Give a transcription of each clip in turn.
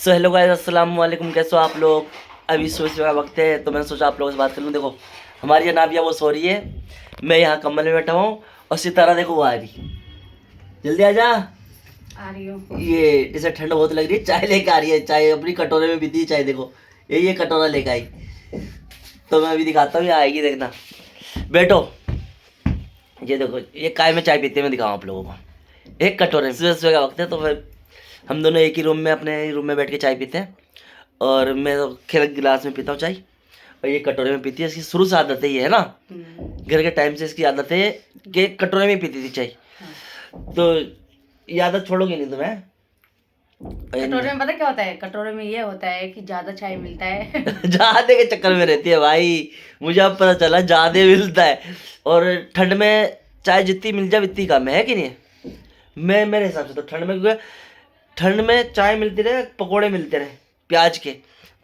So hello guys, अस्सलाम वालेकुम। कैसे हो आप लोग? अभी सुबह का वक्त है तो मैंने सोचा आप लोगों से बात कर लूँ। देखो हमारी अनाबिया वो सो रही है, मैं यहाँ कम्बल में बैठा हूँ और सितारा देखो वो आ रही। जल्दी आ जा। आ रही हूँ। ये इसे ठंड बहुत लग रही है, चाय लेके आ रही है। चाय अपनी कटोरे में पीती है चाय। देखो ये कटोरा लेके आई, तो मैं अभी दिखाता हूँ, ये आएगी देखना। बैठो, ये देखो ये काय में चाय पीते हैं, मैं दिखाऊँ आप लोगों को। एक कटोरे में, सुबह सुबह का वक्त है तो फिर हम दोनों एक ही रूम में, अपने रूम में बैठ के चाय पीते हैं। और मैं तो खेल गिलास में पीता हूँ चाय, और ये कटोरे में पीती है। इसकी शुरू से आदत है ये, है ना, घर के टाइम से इसकी आदत है कि कटोरे में पीती थी चाय। तो ये आदत छोड़ोगी नहीं तुम्हें। कटोरे में पता क्या होता है? कटोरे में ये होता है कि ज्यादा चाय मिलता है। जादे के चक्कर में रहती है भाई, मुझे अब पता चला जादे मिलता है। और ठंड में चाय जितनी मिल जाए इतनी कम है कि नहीं? मैं मेरे हिसाब से तो ठंड में, क्योंकि ठंड में चाय मिलती रहे, पकोड़े मिलते रहे प्याज के,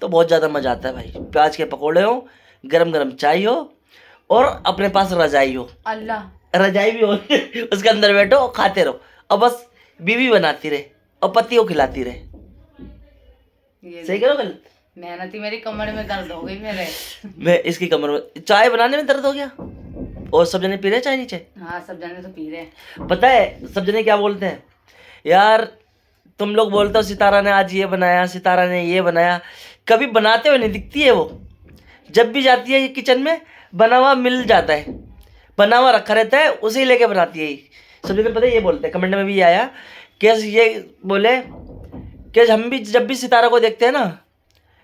तो बहुत ज़्यादा मज़ा आता है भाई। प्याज के पकोड़े हो, गरम गरम चाय हो, और अपने पास रजाई हो। अल्लाह, रजाई भी हो उसके अंदर बैठो और खाते रहो, और बस बीवी बनाती रहे और पति को खिलाती रहे। ये सही करो गलत? मेहनती मेरी कमर में दर्द हो गई मेरे। मैं इसकी कमर में चाय बनाने में दर्द हो गया। और सब जने पी रहे चाय नीचे। हाँ, सब जाने तो पी रहे हैं। पता है सब जने क्या बोलते हैं? यार तुम लोग बोलते हो सितारा ने आज ये बनाया, सितारा ने ये बनाया, कभी बनाते हुए नहीं दिखती है वो। जब भी जाती है किचन में, बना हुआ मिल जाता है, बना हुआ रखा रहता है, उसे ही लेके बनाती है। सब जगह पता है ये बोलते हैं, कमेंट में भी ये आया कि ये बोले कि हम भी जब भी सितारा को देखते हैं ना,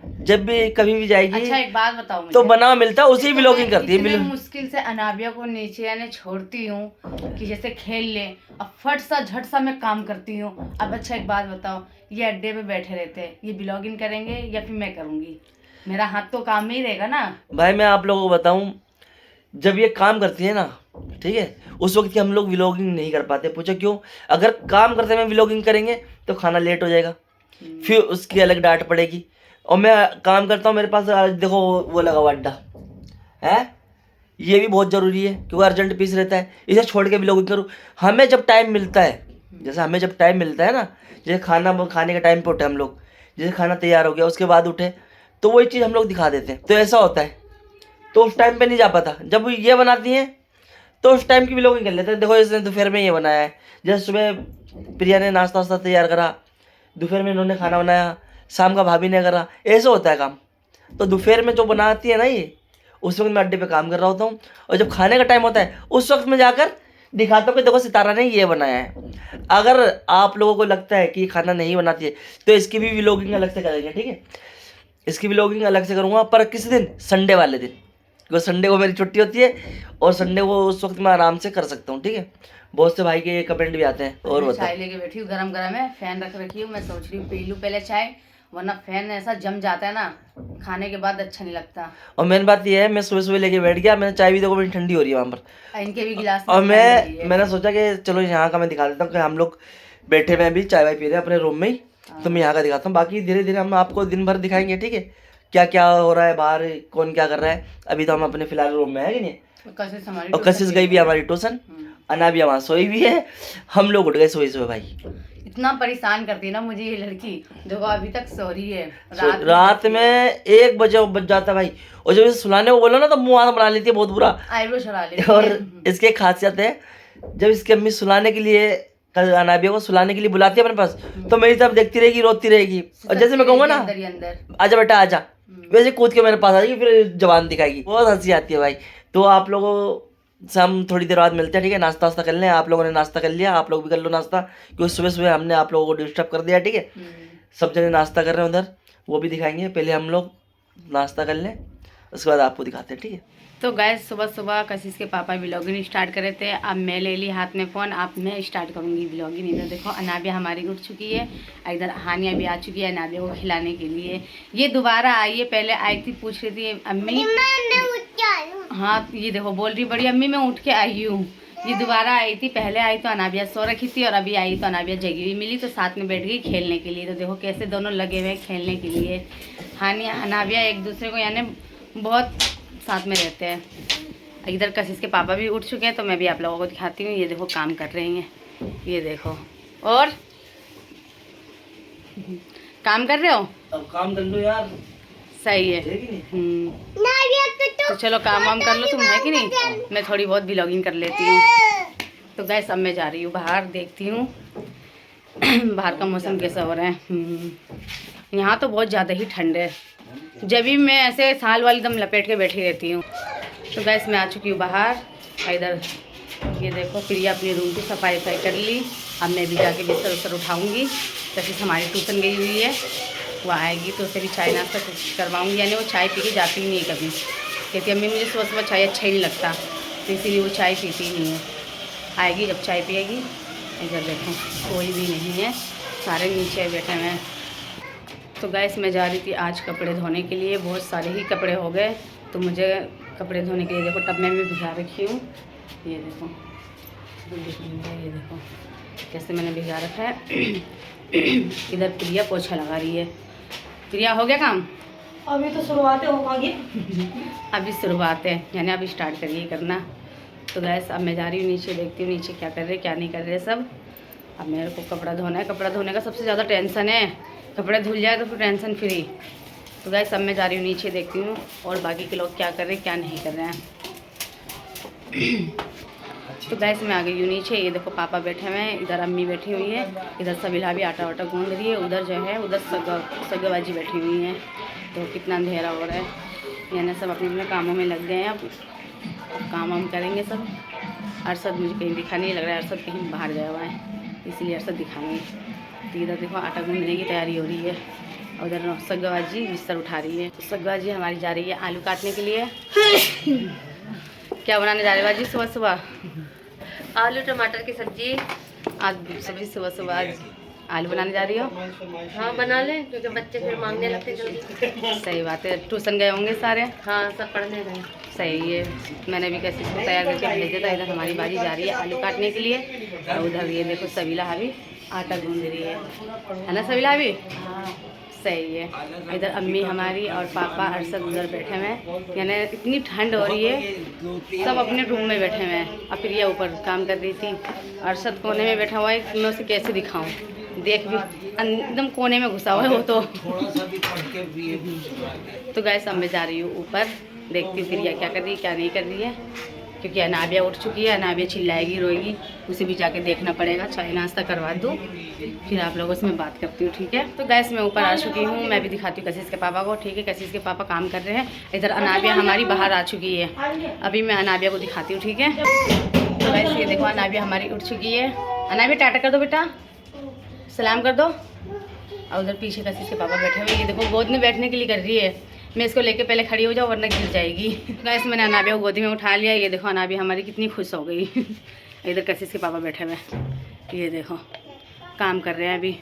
जब भी कभी भी जाएगी, अच्छा एक बात बताओ मुझे, तो बना हुआ मिलता है, उसी व्लॉगिंग करती है। इतने मुश्किल से अनाबिया को नीचे यानी छोड़ती हूँ कि जैसे खेल ले, अब फट सा झट सा मैं काम करती हूँ। अब अच्छा एक बात बताओ, ये अड्डे पे बैठे रहते हैं, ये ब्लॉगिंग करेंगे या फिर मैं करूँगी? मेरा हाथ तो काम में ही रहेगा ना भाई। मैं आप लोगों को बताऊं, जब ये काम करती है ना, ठीक है, उस वक्त की हम लोग व्लॉगिंग नहीं कर पाते। पूछो क्यों? अगर काम करते में व्लॉगिंग करेंगे तो खाना लेट हो जाएगा, फिर उसकी अलग डांट पड़ेगी। और मैं काम करता हूँ, मेरे पास आज देखो वो लगा हुआ अड्डा है, ये भी बहुत ज़रूरी है क्योंकि अर्जेंट पीस रहता है। इसे छोड़ के व्लॉगिंग करूँ? हमें जब टाइम मिलता है, जैसे हमें जब टाइम मिलता है ना, जैसे खाना खाने के टाइम पे उठे हम लोग, जैसे खाना तैयार हो गया उसके बाद उठे, तो वही चीज़ हम लोग दिखा देते हैं। तो ऐसा होता है, तो उस टाइम पे नहीं जा पाता। जब ये बनाती हैं तो उस टाइम की व्लॉगिंग कर लेते हैं। देखो इसने दोपहर में ये बनाया है, जैसे सुबह प्रिया ने नाश्ता वास्ता तैयार करा, दोपहर में इन्होंने खाना बनाया, शाम का भाभी ने करा, ऐसा होता है काम। तो दोपहर में जो बनाती है ना ये, उस वक्त मैं अड्डे पे काम कर रहा होता हूँ, और जब खाने का टाइम होता है उस वक्त मैं जाकर दिखाता हूँ कि देखो सितारा ने ये बनाया है। अगर आप लोगों को लगता है कि ये खाना नहीं बनाती है तो इसकी भी व्लॉगिंग अलग से करेंगे, ठीक है? इसकी व्लॉगिंग अलग से करूँगा, पर किस दिन? संडे वाले दिन, क्योंकि संडे को मेरी छुट्टी होती है और संडे को उस वक्त मैं आराम से कर सकता हूँ, ठीक है? बहुत से भाई के कमेंट भी आते हैं। और मैं बता, चाय लेके बैठी हूँ, गरम गरम है, फैन रख रखी हूँ। मैं सोच रही हूँ पी लूँ पहले चाय, वरना फैन ऐसा जम जाता है ना, खाने के बाद अच्छा नहीं लगता। और मेन बात ये है, मैं सुबह सुबह लेके बैठ गया, मैंने चाय भी देखो मेरी ठंडी हो रही है वहाँ पर। इनके भी गिलास और में ठंड लगी है। मैंने सोचा कि चलो यहाँ का मैं दिखा देता हूँ कि हम लोग बैठे हुए हैं अभी, चाय वाय पी रहे हैं अपने रूम में ही, तो मैं यहाँ का दिखाता हूँ। बाकी धीरे धीरे हम आपको दिन भर दिखाएंगे, ठीक है? क्या क्या हो रहा है बाहर, कौन क्या कर रहा है। अभी तो हम अपने फिलहाल रूम में है कि नहीं, और कशिश गई भी हमारी ट्यूशन, अनाबिया वहाँ सोई भी है, हम लोग उठ गए सोई सुबह भाई। इतना परेशान करती है ना मुझे ये लड़की, देखो अभी तक सो रही है। रात में 1 बजे बज जाता है भाई, और जब इसे सुलाने को बोलो ना तो मुंह हाथ बना लेती है, बहुत बुरा आईब्रो चढ़ा लेती और है। इसकी एक खासियत है, जब इसकी अम्मी सुलाने के लिए, अनाबिया को सुलाने के लिए बुलाती है अपने पास, तो मेरी तरफ देखती रहेगी, रोती रहेगी, और जैसे मैं कहूँगा ना अंदर ही अंदर, आजा बेटा आजा, वैसे कूद के मेरे पास आ जाएगी, फिर जवान दिखाएगी। बहुत हंसी आती है भाई। तो आप लोगों से हम थोड़ी देर बाद मिलते हैं, ठीक है? नाश्ता वास्ता कर लें, आप लोगों ने नाश्ता कर लिया, आप लोग भी कर लो नाश्ता, क्योंकि सुबह सुबह हमने आप लोगों को डिस्टर्ब कर दिया, ठीक है? सब जने नाश्ता कर रहे हैं उधर, वो भी दिखाएंगे। पहले हम लोग नाश्ता कर लें, उसके बाद आपको दिखाते हैं, ठीक है? तो गैस सुबह सुबह कशिश के पापा व्लॉगिंग स्टार्ट कर रहे थे, अब मैं ले ली हाथ में फ़ोन, अब मैं स्टार्ट करूँगी व्लॉगिंग। इधर देखो अनाबिया हमारी उठ चुकी है, इधर हानिया भी आ चुकी है अनाबिया को खिलाने के लिए। ये दोबारा आई है, पहले आई थी, पूछ रही थी अम्मी, हाँ ये देखो बोल रही बड़ी अम्मी मैं उठ के आई हूँ। ये दोबारा आई थी, पहले आई तो अनाबिया सो रखी थी, और अभी आई तो अनाबिया जगी हुई मिली, तो साथ में बैठ गई खेलने के लिए। तो देखो कैसे दोनों लगे हुए खेलने के लिए। हानिया अनाबिया एक दूसरे को यानी बहुत साथ में रहते हैं। इधर कशिश के पापा भी उठ चुके हैं, तो मैं भी आप लोगों को दिखाती हूँ। ये देखो काम कर रही हैं, ये देखो। और काम कर रहे हो? अब काम कर लो यार, सही है। है कि नहीं? तो चलो काम वाम कर लो तुम, है कि नहीं? मैं थोड़ी बहुत व्लॉगिंग कर लेती हूँ। तो गैस अब मैं जा रही हूँ बाहर, देखती हूँ बाहर का मौसम कैसा हो रहा है। यहाँ तो बहुत ज़्यादा ही ठंड है, जब भी मैं ऐसे साल वाली दम लपेट के बैठी रहती हूँ। तो गैस मैं आ चुकी हूँ बाहर। इधर ये देखो, प्रिया अपनी रूम की सफाई कर ली। अब मैं भी जाके बिस्तर उस्तर उठाऊँगी। जैसे हमारी ट्यूशन गई हुई है, वो आएगी तो उसे भी चाय नाश्ता करवाऊँगी। यानी वो चाय पी के जाती ही नहीं है कभी, कहती अम्मी मुझे सुबह सुबह चाय अच्छा ही नहीं लगता, तो इसीलिए वो चाय पीती ही नहीं है। आएगी जब चाय पिएगी। इधर देखो कोई भी नहीं है, सारे नीचे बैठे हुए हैं। तो गैस मैं जा रही थी आज कपड़े धोने के लिए। बहुत सारे ही कपड़े हो गए, तो मुझे कपड़े धोने के लिए देखो टब में भी भिगा रखी हूँ। ये देखो, ये देखो कैसे मैंने भिगा रखा है। इधर प्रिया पोछा लगा रही है। प्रिया हो गया काम? अभी तो शुरुआतें हो पाएंगी। अभी शुरुआत है, यानी अभी स्टार्ट करिए करना। तो गैस अब मैं जा रही हूँ नीचे, देखती हूँ नीचे क्या कर रहे क्या नहीं कर रहे सब। अब मेरे को कपड़ा धोना है। कपड़ा धोने का सबसे ज़्यादा टेंशन है, कपड़े धुल जाए तो फिर टेंशन फ्री। तो गैस अब मैं जा रही हूँ नीचे, देखती हूँ और बाकी के लोग क्या कर रहे हैं क्या नहीं कर रहे हैं। तो गैस मैं आ गई हूँ नीचे। ये देखो पापा बैठे हुए हैं, इधर अम्मी बैठी हुई है, इधर सबिला भी आटा वाटा गूंद रही है, उधर जो है उधर सगवाजी बैठी हुई हैं। तो कितना अंधेरा हो रहा है, यानी सब अपने अपने कामों में लग गए हैं। अब काम वाम करेंगे सब। अरशद मुझे कहीं दिखा नहीं लग रहा है, अरशद कहीं बाहर गया हुआ है, इसलिए अरशद दिखाएंगे। तो इधर देखो आटा गूंदने की तैयारी हो रही है, और उधर सगवाजी बिस्तर उठा रही है। तो सगवाजी हमारी जा रही है आलू काटने के लिए। क्या बनाने जा रहे बाजी सुबह सुबह? आलू टमाटर की सब्जी। आज सब्जी सुबह सुबह आज आलू बनाने जा रही हो? हाँ बना लें, क्योंकि बच्चे फिर मांगने लगते जल्दी। सही बात है, ट्यूशन गए होंगे सारे। हाँ सब पढ़ने गए। सही है, मैंने भी कैसे इसको तैयार करके भेज दिया था। इधर हमारी बाजी जा रही है आलू काटने के लिए, और उधर ये देखो सबीला भाभी आटा गूंद रही है ना सबीला भाभी? सही है। इधर अम्मी हमारी और पापा अरशद उधर बैठे हुए हैं, यानी इतनी ठंड हो रही है, सब अपने रूम में बैठे हुए हैं। और प्रिया ऊपर काम कर रही थी, अरशद कोने में बैठा हुआ है। मैं उसे कैसे दिखाऊं, देख भी एकदम कोने में घुसा हुआ है वो तो गैस अब मैं जा रही हूँ ऊपर, देखती हूँ प्रिया क्या कर रही है क्या नहीं कर रही है, क्योंकि अनाबिया उठ चुकी है। अनाबिया चिल्लाएगी रोएगी, उसे भी जाके देखना पड़ेगा। चाय नाश्ता करवा दूँ, फिर आप लोगों से मैं बात करती हूँ, ठीक है? तो गैस मैं ऊपर आ चुकी हूँ, मैं भी दिखाती हूँ कशिश के पापा को, ठीक है? कशिश के पापा काम कर रहे हैं। इधर अनाबिया हमारी बाहर आ चुकी है, अभी मैं अनाबिया को दिखाती हूँ, ठीक है? तो गैस ये देखो अनाबिया हमारी उठ चुकी है। अनाबिया टाटा कर दो बेटा, सलाम कर दो। और उधर पीछे कशिश के पापा बैठे हुए, ये देखो गोद में बैठने के लिए कर रही है। मैं इसको लेके पहले खड़ी हो जाऊँ वरना गिर जाएगी। गैस मैंने अनाबिया को गोदी में उठा लिया। ये देखो अनाबिया हमारी कितनी खुश हो गई। इधर कशिश के पापा बैठे हुए, ये देखो काम कर रहे हैं अभी।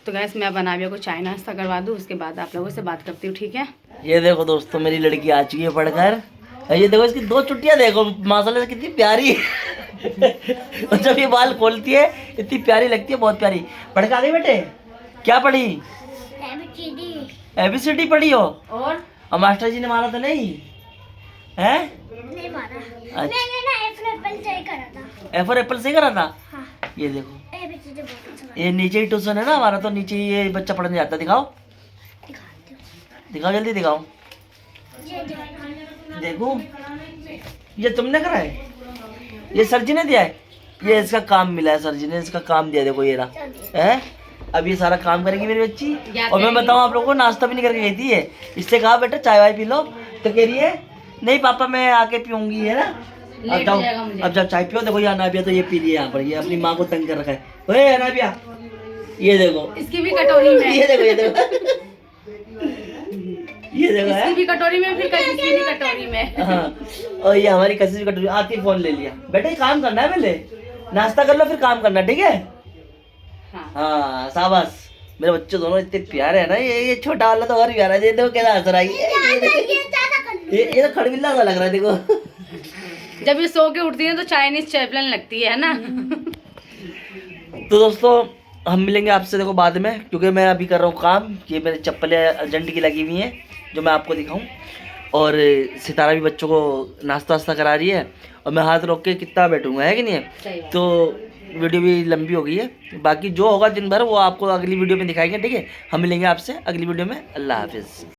तो गैस मैं अब अनाबिया को चाय नाश्ता करवा दूँ, उसके बाद आप लोगों से बात करती हूँ, ठीक है? ये देखो दोस्तों, मेरी लड़की आ चुकी है पढ़कर। ये देखो इसकी दो चुट्टियाँ देखो, माशाल्लाह से कितनी प्यारी है। और जब ये बाल खोलती है इतनी प्यारी लगती है, बहुत प्यारी। पढ़ के आ गई बेटे? क्या पढ़ी? ABCD पढ़ी हो? और मास्टर जी ने मारा तो नहीं है? नहीं मारा। अच्छा। मैंने ना एप्पल सही करा था। A for एप्पल से करा था? हाँ। ये देखो, ABCD बहुत अच्छा ये नीचे ही ट्यूशन है ना हमारा, तो नीचे ही ये बच्चा पढ़ने जाता है। दिखाओ दिखाती हूँ। दिखाओ, जल्दी दिखाओ। ये देखो। देखो ये तुमने करा है, ये सर जी ने दिया है, ये इसका काम मिला है, सर जी ने इसका काम दिया। देखो ये रहा है। अब ये सारा काम करेगी मेरी बच्ची। और मैं बताऊं आप लोगों को, नाश्ता भी नहीं करके गई थी ये। इससे कहा बेटा चाय वाय पी लो, तो कह रही है नहीं पापा मैं आके पीऊंगी, है ना? अब जाओ, अब जाओ चाय पियो। देखो ये अनाबिया तो ये पी रही है यहाँ पर, ये अपनी माँ को तंग कर रखा है। ओए अनाबिया, ये देखो इसकी भी कटोरी में, ये देखो, ये देखो, ये देखो है, इसकी भी कटोरी में, फिर कशिश की भी कटोरी में। हाँ, और ये हमारी कशिश की कटोरी। आती फोन ले लिया। बेटे काम करना है, पहले नाश्ता कर लो फिर काम करना, ठीक है? हाँ शाबाश। मेरे बच्चे दोनों इतने प्यारे हैं ना। ये छोटा वाला तो और प्यारा है। देखो कैसा हंस रहा है। ये तो खड़बिल्ला सा लग रहा है। देखो जब ये सो के उठती है तो चाइनीज चैपलन लगती है ना। तो दोस्तों हम मिलेंगे आपसे देखो बाद में, क्योंकि मैं अभी कर रहा हूँ काम। ये मेरी चप्पलें अर्जेंट की लगी हुई हैं जो मैं आपको दिखाऊं। और सितारा भी बच्चों को नाश्ता वास्ता करा रही है, और मैं हाथ रोक के कितना बैठूंगा, है कि नहीं है? तो वीडियो भी लंबी हो गई है। बाकी जो होगा दिन भर वो आपको अगली वीडियो में दिखाएंगे, ठीक है। हम मिलेंगे आपसे अगली वीडियो में। अल्लाह हाफिज़।